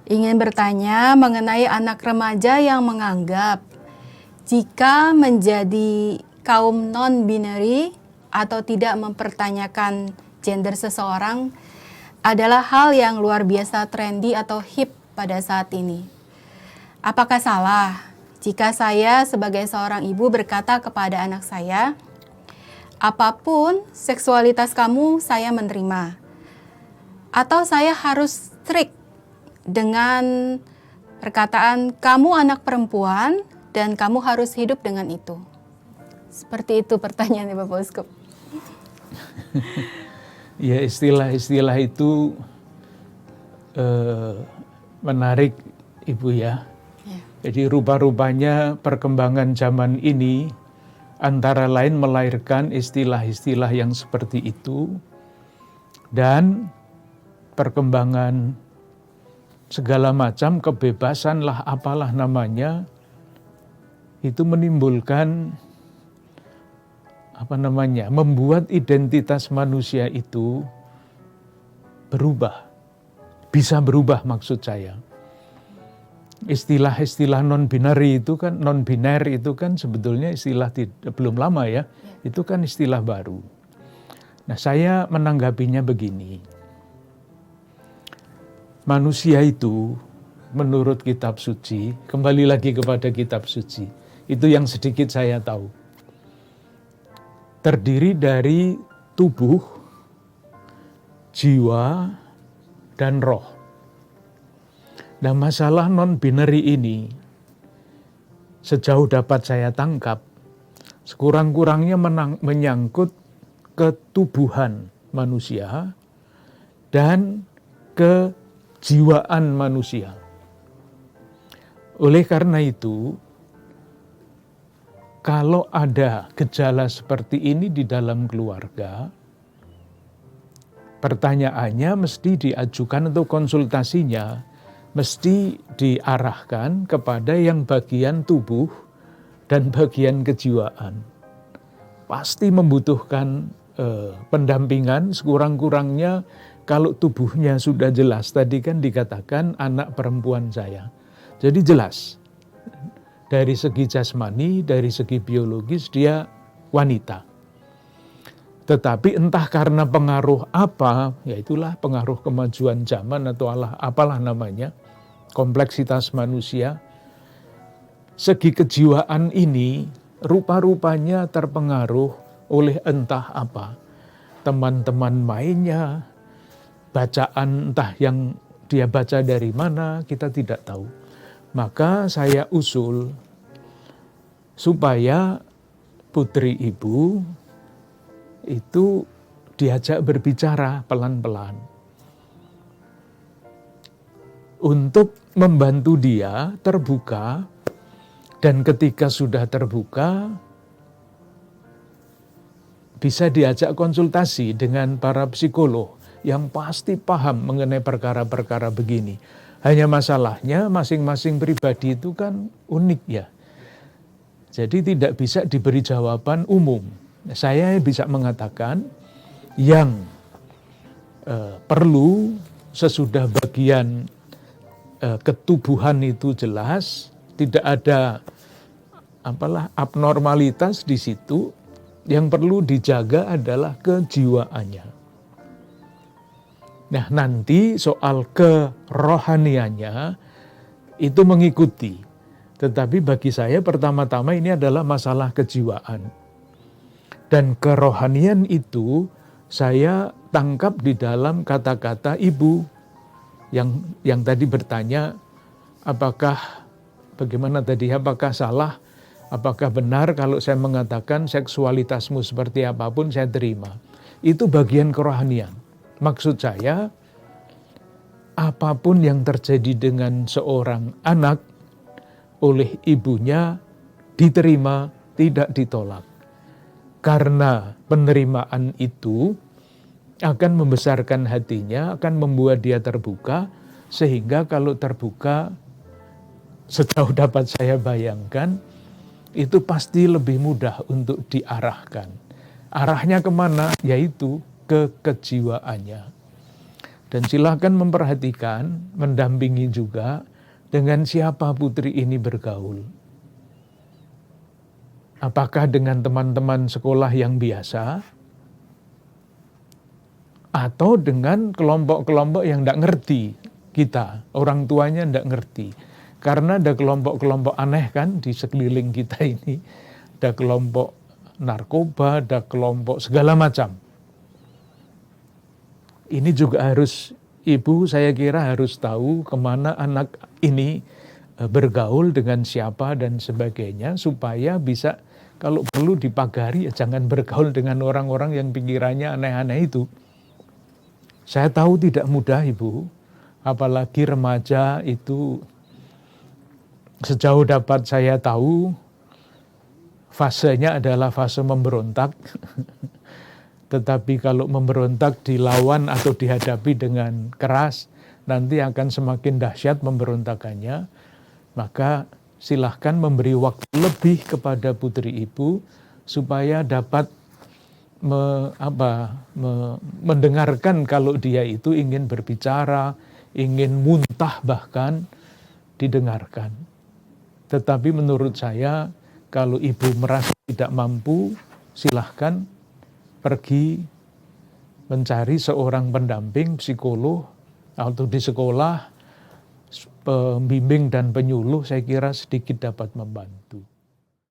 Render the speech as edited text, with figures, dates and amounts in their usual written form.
ingin bertanya mengenai anak remaja yang menganggap jika menjadi kaum non-binary atau tidak mempertanyakan gender seseorang adalah hal yang luar biasa trendy atau hip pada saat ini. Apakah salah jika saya sebagai seorang ibu berkata kepada anak saya, apapun seksualitas kamu saya menerima? Atau saya harus strict dengan perkataan kamu anak perempuan dan kamu harus hidup dengan itu? Seperti itu pertanyaannya Bapak Uskup. Ya, istilah-istilah itu menarik Ibu ya. Jadi rupa-rupanya perkembangan zaman ini antara lain melahirkan istilah-istilah yang seperti itu, dan perkembangan segala macam kebebasan lah apalah namanya itu menimbulkan membuat identitas manusia itu berubah, bisa berubah maksud saya. Istilah-istilah non-binary itu kan sebetulnya istilah belum lama ya, itu kan istilah baru. Nah, saya menanggapinya begini. Manusia itu menurut kitab suci, kembali lagi kepada kitab suci, itu yang sedikit saya tahu, terdiri dari tubuh, jiwa, dan roh. Nah, masalah non-binary ini, sejauh dapat saya tangkap, sekurang-kurangnya menyangkut ketubuhan manusia dan kejiwaan manusia. Oleh karena itu, kalau ada gejala seperti ini di dalam keluarga, pertanyaannya mesti diajukan atau konsultasinya mesti diarahkan kepada yang bagian tubuh dan bagian kejiwaan. Pasti membutuhkan pendampingan sekurang-kurangnya. Kalau tubuhnya sudah jelas, tadi kan dikatakan anak perempuan saya. Jadi jelas, dari segi jasmani, dari segi biologis dia wanita. Tetapi entah karena pengaruh apa, yaitulah pengaruh kemajuan zaman atau apalah namanya, kompleksitas manusia, segi kejiwaan ini rupa-rupanya terpengaruh oleh entah apa. Teman-teman mainnya, bacaan entah yang dia baca dari mana, kita tidak tahu. Maka saya usul supaya putri ibu itu diajak berbicara pelan-pelan untuk membantu dia terbuka, dan ketika sudah terbuka bisa diajak konsultasi dengan para psikolog yang pasti paham mengenai perkara-perkara begini. Hanya masalahnya masing-masing pribadi itu kan unik ya. Jadi tidak bisa diberi jawaban umum. Saya bisa mengatakan yang perlu sesudah bagian ketubuhan itu jelas, tidak ada abnormalitas di situ, yang perlu dijaga adalah kejiwaannya. Nah, nanti soal kerohaniannya itu mengikuti. Tetapi bagi saya pertama-tama ini adalah masalah kejiwaan. Dan kerohanian itu saya tangkap di dalam kata-kata ibu yang tadi bertanya, apakah salah, apakah benar kalau saya mengatakan seksualitasmu seperti apapun saya terima. Itu bagian kerohanian. Maksud saya, apapun yang terjadi dengan seorang anak oleh ibunya diterima, tidak ditolak. Karena penerimaan itu akan membesarkan hatinya, akan membuat dia terbuka, sehingga kalau terbuka, sejauh dapat saya bayangkan, itu pasti lebih mudah untuk diarahkan. Arahnya kemana? Yaitu ke kejiwaannya. Dan silahkan memperhatikan, mendampingi juga dengan siapa putri ini bergaul. Apakah dengan teman-teman sekolah yang biasa, atau dengan kelompok-kelompok yang tidak ngerti kita, orang tuanya tidak ngerti. Karena ada kelompok-kelompok aneh kan di sekeliling kita ini. Ada kelompok narkoba, ada kelompok segala macam. Ini juga harus, ibu saya kira harus tahu kemana anak ini bergaul dengan siapa dan sebagainya. Supaya bisa, kalau perlu dipagari, ya jangan bergaul dengan orang-orang yang pikirannya aneh-aneh itu. Saya tahu tidak mudah ibu, apalagi remaja itu sejauh dapat saya tahu, fasenya adalah fase memberontak. Tetapi kalau memberontak dilawan atau dihadapi dengan keras, nanti akan semakin dahsyat pemberontakannya. Maka silahkan memberi waktu lebih kepada putri ibu, supaya dapat mendengarkan kalau dia itu ingin berbicara, ingin muntah bahkan didengarkan. Tetapi menurut saya, kalau ibu merasa tidak mampu, silahkan pergi mencari seorang pendamping psikolog atau di sekolah, pembimbing dan penyuluh, saya kira sedikit dapat membantu.